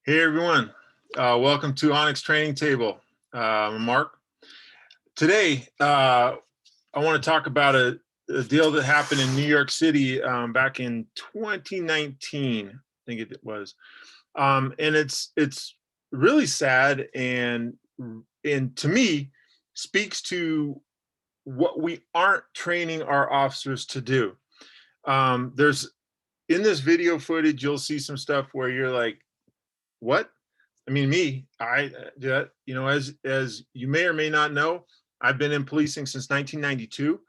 Hey everyone, welcome to Onyx Training Table. I'm Mark. Today, I want to talk about a deal that happened in New York City back in 2019, I think it was. And it's really sad and to me speaks to what we aren't training our officers to do. There's in this video footage, you'll see some stuff where you're like, what? I mean, as you may or may not know, I've been in policing since 1992.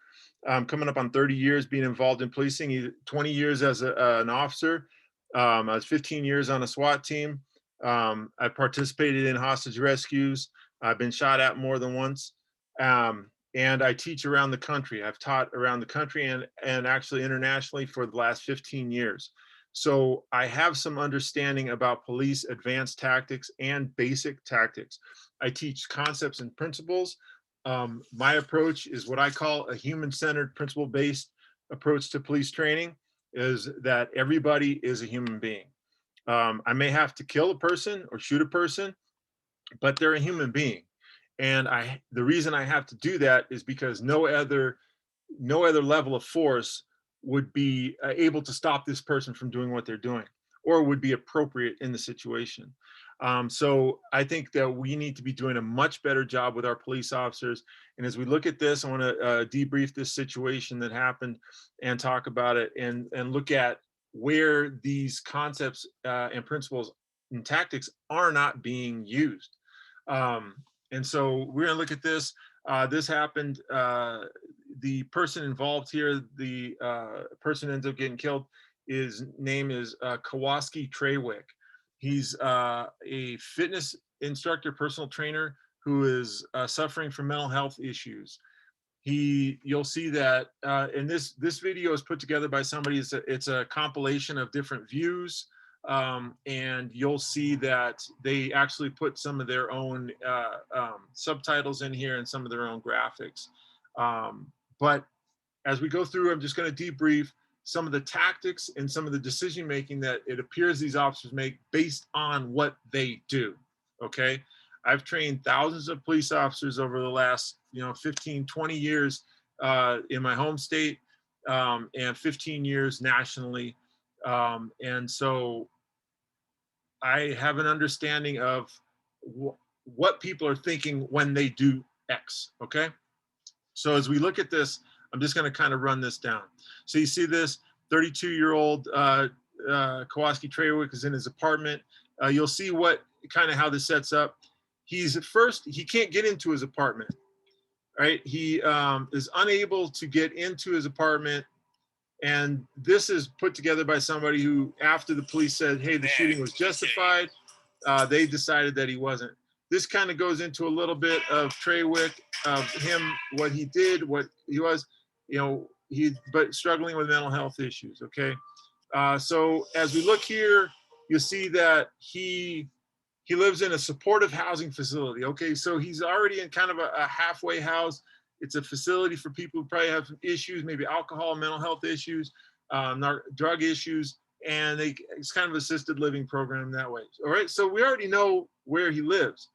Coming up on 30 years being involved in policing, 20 years as an officer. I was 15 years on a SWAT team. I participated in hostage rescues. I've been shot at more than once. And I teach around the country. I've taught around the country and actually internationally for the last 15 years. So I have some understanding about police advanced tactics and basic tactics. I teach concepts and principles. My approach is what I call a human-centered, principle-based approach to police training, is that everybody is a human being. I may have to kill a person or shoot a person, but they're a human being. And the reason I have to do that is because no other level of force would be able to stop this person from doing what they're doing, or would be appropriate in the situation. So I think that we need to be doing a much better job with our police officers. And as we look at this, I want to debrief this situation that happened and talk about it and look at where these concepts and principles and tactics are not being used. And so we're going to look at this. This happened. The person involved here, the person ends up getting killed. His name is Kawaski Trawick. He's a fitness instructor, personal trainer, who is suffering from mental health issues. You'll see that, and this video is put together by somebody. It's a compilation of different views. And you'll see that they actually put some of their own subtitles in here and some of their own graphics. But as we go through, I'm just going to debrief some of the tactics and some of the decision making that it appears these officers make based on what they do. Okay, I've trained thousands of police officers over the last 15, 20 years in my home state, and 15 years nationally. And so I have an understanding of what people are thinking when they do X, okay? So as we look at this, I'm just gonna kind of run this down. So you see this 32-year-old Kawaski Trawick is in his apartment. You'll see how this sets up. He can't get into his apartment, right? He is unable to get into his apartment. And this is put together by somebody who, after the police said, hey, the shooting was justified, they decided that he wasn't. This kind of goes into a little bit of Trawick, of him, what he did, what he was, but struggling with mental health issues, okay? So as we look here, you'll see that he lives in a supportive housing facility, okay? So he's already in kind of a halfway house. It's a facility for people who probably have some issues, maybe alcohol, mental health issues, drug issues, and it's kind of assisted living program that way. All right, so we already know where he lives.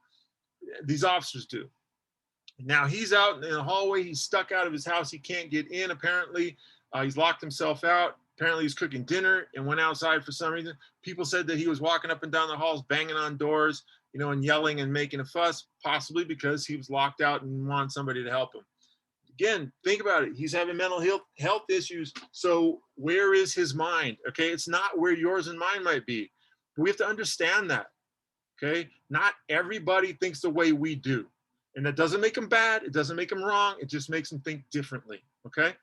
These officers do. Now he's out in the hallway. He's stuck out of his house. He can't get in, apparently. He's locked himself out. Apparently he's cooking dinner and went outside for some reason. People said that he was walking up and down the halls, banging on doors, and yelling and making a fuss, possibly because he was locked out and wanted somebody to help him. Again, think about it. He's having mental health issues. So where is his mind? Okay, it's not where yours and mine might be. We have to understand that. Okay, not everybody thinks the way we do. And that doesn't make them bad. It doesn't make them wrong. It just makes them think differently. Okay.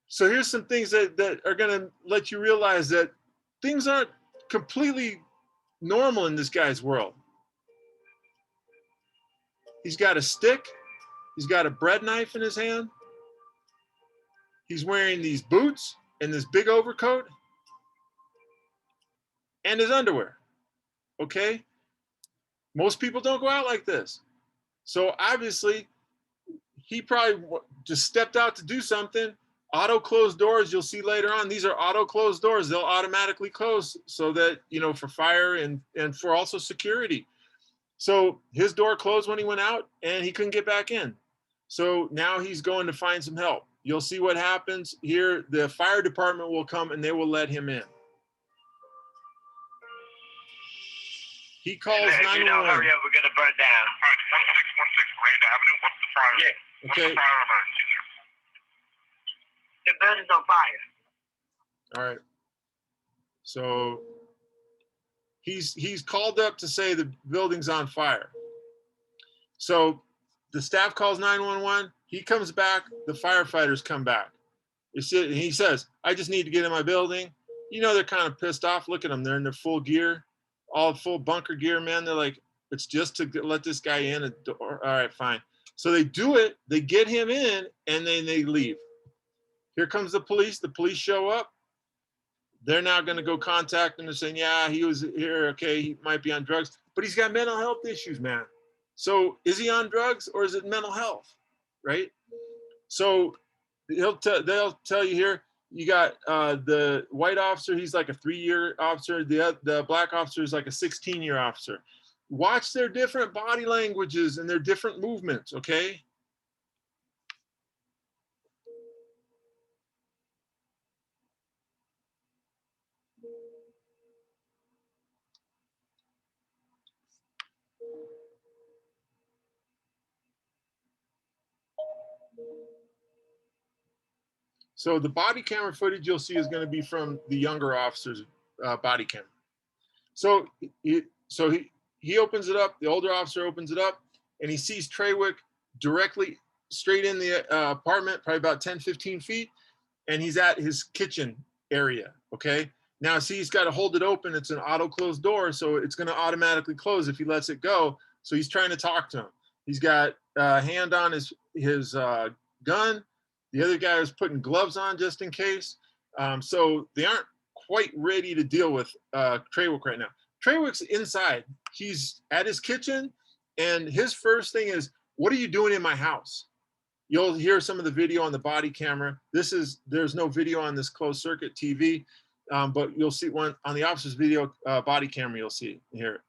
So here's some things that are going to let you realize that things aren't completely normal in this guy's world. He's got a stick. He's got a bread knife in his hand. He's wearing these boots and this big overcoat and his underwear. Okay. Most people don't go out like this. So obviously he probably just stepped out to do something. Auto closed doors, you'll see later on, these are auto closed doors. They'll automatically close so that, you know, for fire and for also security. So his door closed when he went out and he couldn't get back in. So now he's going to find some help. You'll see what happens here. The fire department will come and they will let him in. He calls 911. You know, hurry up, we're gonna burn down. All right, 1616 Grand Avenue. What's the fire? Yeah. What's Okay. the fire emergency, sir? The building's on fire. All right. So he's called up to say the building's on fire. So the staff calls 911. He comes back. The firefighters come back. He says, "I just need to get in my building." You know, they're kind of pissed off. Look at them. They're in their full gear, all full bunker gear, man. They're like, it's just to let this guy in a door. All right, fine. So they do it. They get him in, and then they leave. Here comes the police. The police show up. They're now going to go contact him and saying, yeah, he was here. Okay, he might be on drugs, but he's got mental health issues, man. So is he on drugs or is it mental health, right? So they'll tell you here, you got the white officer, he's like a 3-year officer. The black officer is like a 16-year officer. Watch their different body languages and their different movements, okay? So the body camera footage you'll see is going to be from the younger officer's body camera. So he opens it up. The older officer opens it up, and he sees Trawick directly straight in the apartment, probably about 10, 15 feet, and he's at his kitchen area. Okay. Now, see, he's got to hold it open. It's an auto closed door, so it's going to automatically close if he lets it go. So he's trying to talk to him. He's got a hand on his gun. The other guy is putting gloves on just in case. So they aren't quite ready to deal with Trawick right now. Trawick's inside. He's at his kitchen, and his first thing is, what are you doing in my house? You'll hear some of the video on the body camera. There's no video on this closed circuit TV, but you'll see one on the officer's video body camera, you'll see here.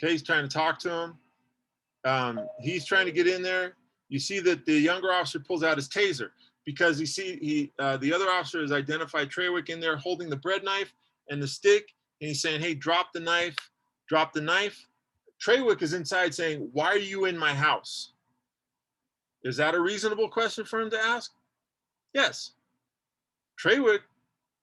Okay, he's trying to talk to him. He's trying to get in there. You see that the younger officer pulls out his taser because the other officer has identified Trawick in there holding the bread knife and the stick, and he's saying, hey, drop the knife, drop the knife. Trawick is inside saying, why are you in my house? Is that a reasonable question for him to ask? Yes. Trawick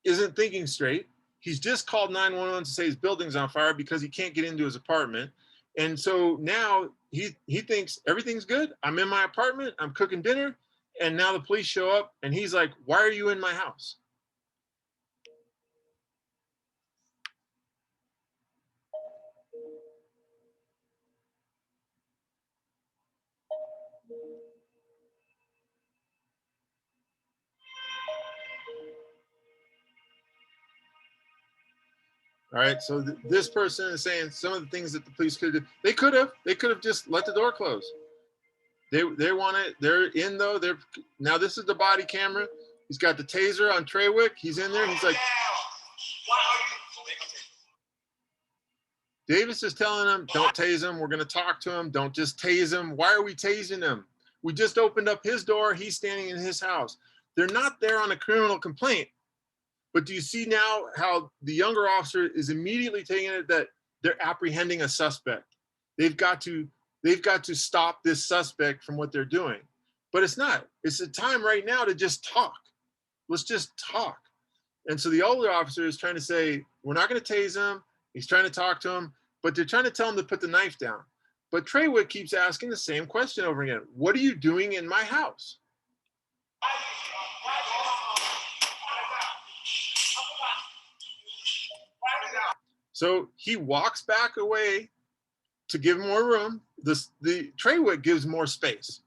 isn't thinking straight. He's just called 911 to say his building's on fire because he can't get into his apartment. And so now he thinks everything's good. I'm in my apartment. I'm cooking dinner. And now the police show up and he's like, why are you in my house? All right, so this person is saying some of the things that the police could have. They could have just let the door close. They want it. They're in though. Now this is the body camera. He's got the taser on Trawick. He's in there. He's like, Davis is telling him, don't tase him. We're going to talk to him. Don't just tase him. Why are we tasing him? We just opened up his door. He's standing in his house. They're not there on a criminal complaint. But do you see now how the younger officer is immediately taking it that they're apprehending a suspect? They've got to stop this suspect from what they're doing. But it's not. It's the time right now to just talk. Let's just talk. And so the older officer is trying to say, we're not going to tase him. He's trying to talk to him, but they're trying to tell him to put the knife down. But Trawick keeps asking the same question over again. What are you doing in my house? So he walks back away to give more room. The Trawick gives more space.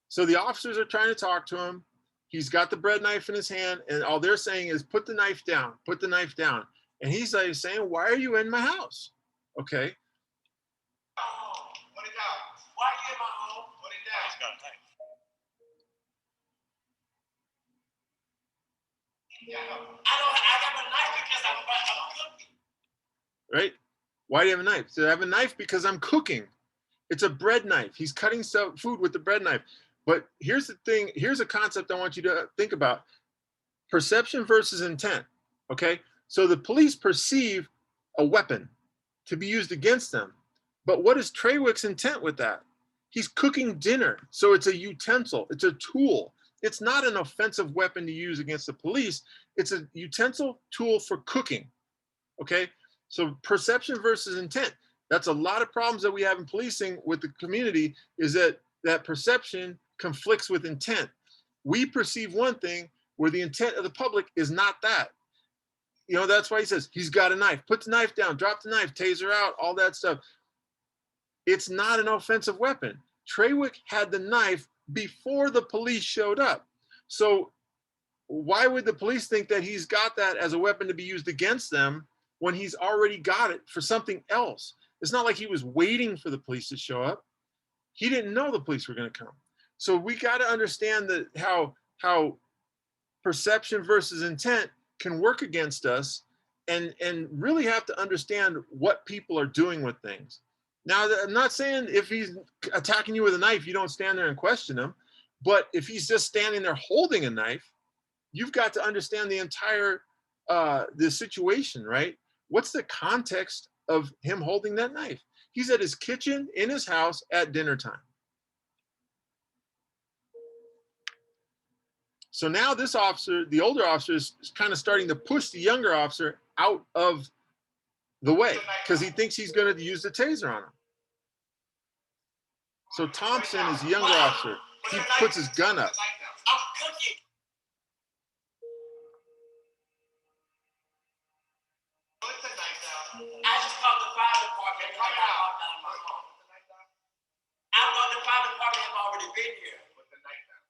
So the officers are trying to talk to him. He's got the bread knife in his hand, and all they're saying is, put the knife down, put the knife down. And he's like saying, why are you in my house? Okay. Put it down. Why are you in my home? Put it down. He's got a knife. Yeah, I got a knife because I'm cooking. Right? Why do you have a knife? So I have a knife because I'm cooking. It's a bread knife. He's cutting food with the bread knife. But here's the thing. Here's a concept I want you to think about. Perception versus intent. Okay? So the police perceive a weapon to be used against them. But what is Trawick's intent with that? He's cooking dinner. So it's a utensil. It's a tool. It's not an offensive weapon to use against the police. It's a utensil tool for cooking. Okay? So perception versus intent. That's a lot of problems that we have in policing with the community, is that perception conflicts with intent. We perceive one thing where the intent of the public is not that. You know, that's why he says he's got a knife. Put the knife down, drop the knife, taser out, all that stuff. It's not an offensive weapon. Trawick had the knife before the police showed up. So why would the police think that he's got that as a weapon to be used against them when he's already got it for something else? It's not like he was waiting for the police to show up. He didn't know the police were going to come. So we got to understand that how perception versus intent can work against us, and really have to understand what people are doing with things. Now, I'm not saying if he's attacking you with a knife, you don't stand there and question him. But if he's just standing there holding a knife, you've got to understand the entire the situation, right? What's the context of him holding that knife? He's at his kitchen in his house at dinner time. So now this officer, the older officer, is kind of starting to push the younger officer out of the way because he thinks he's going to use the taser on him. So Thompson is the younger officer. He puts his gun up. I'm cooking. Put the knife down. I just called the fire department. I thought the fire department have already been here. Put the knife down.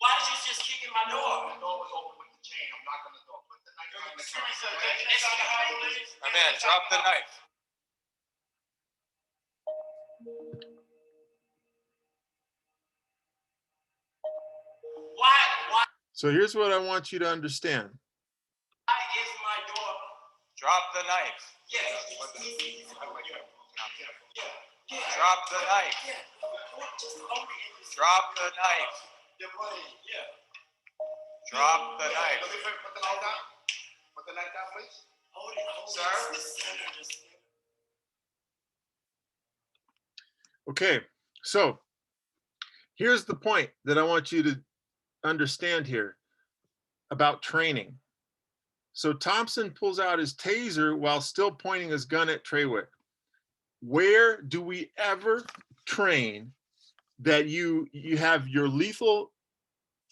Why did you just kick in my door? The door was open with the chain. I'm knocking the door. Put the knife down. My man, drop the knife. Why So here's what I want you to understand. is my door? Drop the knife. Yes. Drop the knife. Drop the knife. Drop the knife. Put the knife down. Put the knife down, please. Sir? Okay, so here's the point that I want you to understand here about training. So Thompson pulls out his taser while still pointing his gun at Trawick. Where do we ever train that you have your lethal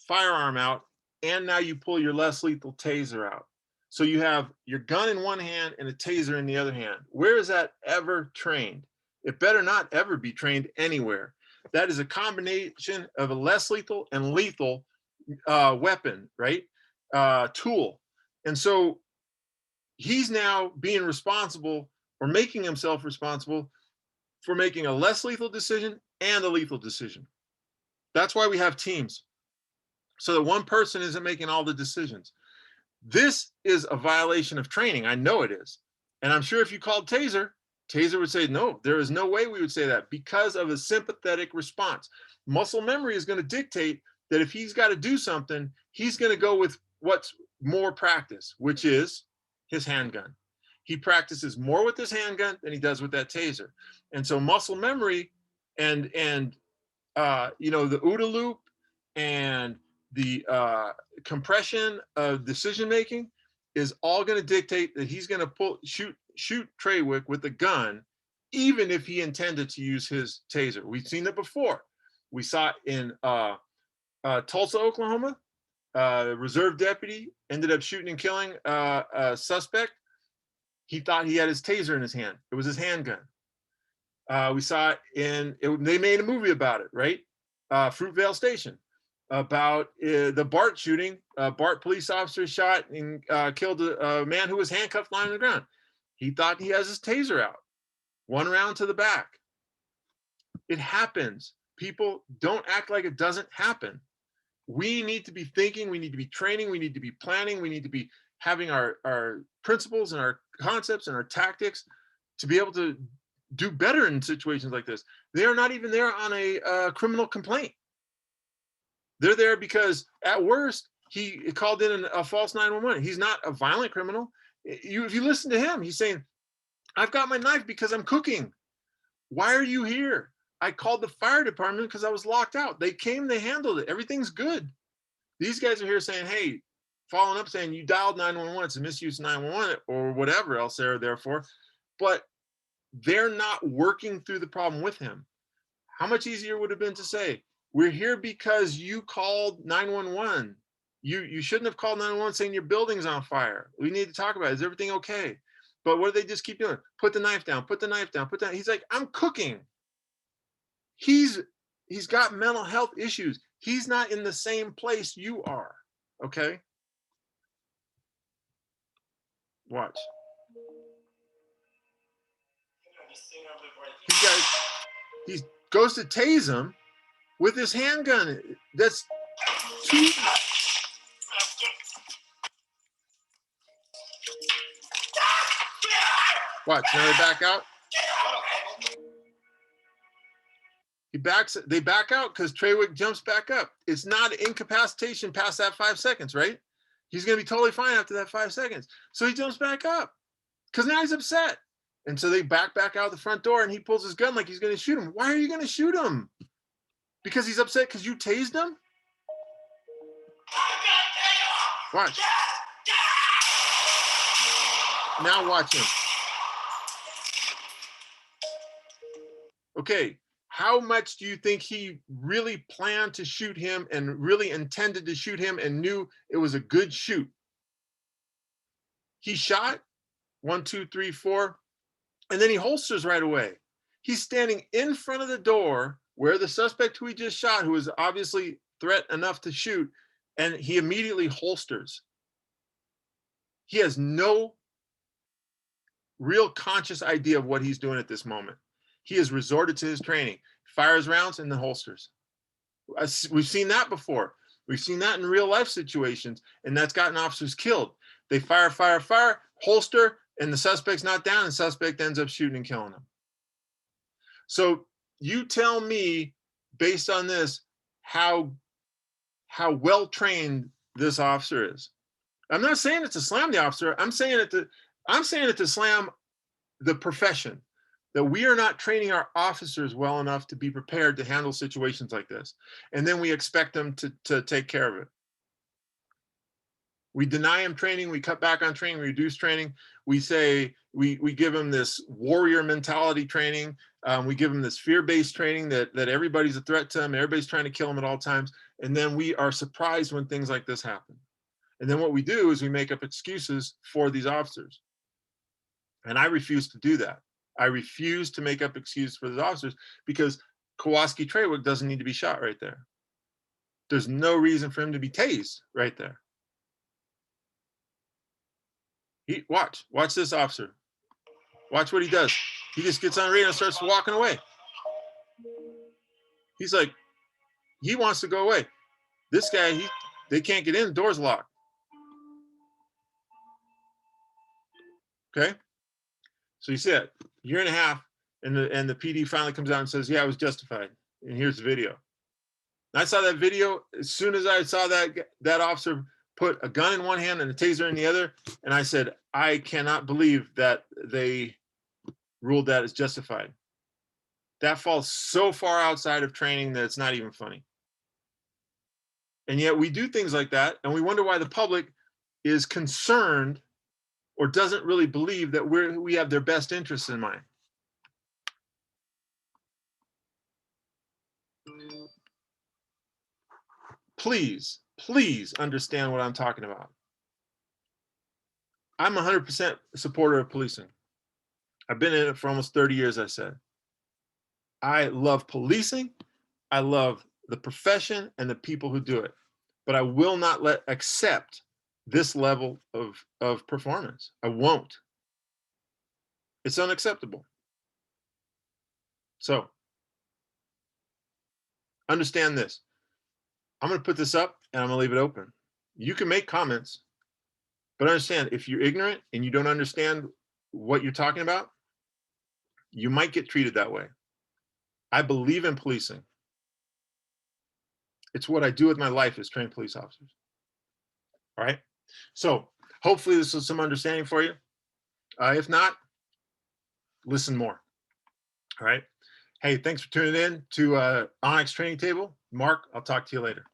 firearm out and now you pull your less lethal taser out? So you have your gun in one hand and a taser in the other hand. Where is that ever trained? It better not ever be trained anywhere. That is a combination of a less lethal and lethal weapon, right? Tool. And so he's now being responsible or making himself responsible for making a less lethal decision and a lethal decision. That's why we have teams, so that one person isn't making all the decisions. This is a violation of training. I know it is. And I'm sure if you called Taser would say, no, there is no way we would say that, because of a sympathetic response. Muscle memory is going to dictate that if he's got to do something, he's going to go with what's more practice, which is his handgun. He practices more with his handgun than he does with that taser. And so muscle memory and you know, the OODA loop and the compression of decision making is all going to dictate that he's going to shoot Trawick with a gun, even if he intended to use his taser. We've seen it before. We saw it in Tulsa, Oklahoma. Reserve deputy ended up shooting and killing a suspect. He thought he had his taser in his hand. It was his handgun. We saw it they made a movie about it, right? Fruitvale Station, about the BART shooting. BART police officer shot and killed a man who was handcuffed lying on the ground. He thought he has his taser out. One round to the back. It happens. People don't act like it doesn't happen. We need to be thinking, we need to be training, we need to be planning, we need to be having our principles and our concepts and our tactics to be able to do better in situations like this. They are not even there on a criminal complaint. They're there because at worst, he called in a false 911. He's not a violent criminal. If you listen to him, he's saying, I've got my knife because I'm cooking. Why are you here? I called the fire department because I was locked out. They came, they handled it. Everything's good. These guys are here saying, hey, following up saying you dialed 911, it's a misuse 911 or whatever else they're there for. But they're not working through the problem with him. How much easier would it have been to say, we're here because you called 911. You shouldn't have called 911 saying your building's on fire. We need to talk about it. Is everything okay? But what do they just keep doing? Put the knife down, put the knife down, put that. He's like, I'm cooking. He's got mental health issues. He's not in the same place you are. Okay? Watch. He goes to tase him with his handgun. That's too. Watch, now they back out. They back out because Trawick jumps back up. It's not incapacitation past that 5 seconds, right? He's gonna be totally fine after that 5 seconds. So he jumps back up because now he's upset. And so they back out the front door and he pulls his gun like he's gonna shoot him. Why are you gonna shoot him? Because he's upset because you tased him? Watch. Now watch him. Okay, how much do you think he really planned to shoot him and really intended to shoot him and knew it was a good shoot? He shot 1, 2, 3, 4, and then he holsters right away. He's standing in front of the door where the suspect who he just shot, who was obviously threat enough to shoot, and he immediately holsters. He has no real conscious idea of what he's doing at this moment. He has resorted to his training, fires rounds and then holsters. We've seen that before. We've seen that in real life situations, and that's gotten officers killed. They fire, holster, and the suspect's not down, and the suspect ends up shooting and killing him. So you tell me, based on this, how well trained this officer is. I'm not saying it to slam the officer. I'm saying it to slam the profession, that we are not training our officers well enough to be prepared to handle situations like this. And then we expect them to take care of it. We deny them training, we cut back on training, we reduce training. We say, we give them this warrior mentality training. We give them this fear-based training that everybody's a threat to them, everybody's trying to kill them at all times. And then we are surprised when things like this happen. And then what we do is we make up excuses for these officers. And I refuse to do that. I refuse to make up excuses for the officers because Kawaski Trawick doesn't need to be shot right there. There's no reason for him to be tased right there. Watch this officer. Watch what he does. He just gets on radio and starts walking away. He's like, he wants to go away. This guy, they can't get in, the door's locked. Okay? So you see it, year and a half, and the PD finally comes out and says, yeah, I was justified. And here's the video. And I saw that video as soon as I saw that officer put a gun in one hand and a taser in the other, and I said, I cannot believe that they ruled that as justified. That falls so far outside of training that it's not even funny. And yet we do things like that, and we wonder why the public is concerned or doesn't really believe that we have their best interests in mind. Please understand what I'm talking about. I'm 100% supporter of policing. I've been in it for almost 30 years, I said. I love policing. I love the profession and the people who do it. But I will not accept this level of performance. I won't. It's unacceptable. So understand this. I'm going to put this up and I'm going to leave it open. You can make comments, but understand if you're ignorant and you don't understand what you're talking about, you might get treated that way. I believe in policing. It's what I do with my life is train police officers. All right. So hopefully this is some understanding for you. If not, listen more. All right. Hey, thanks for tuning in to Onyx Training Table. Mark, I'll talk to you later.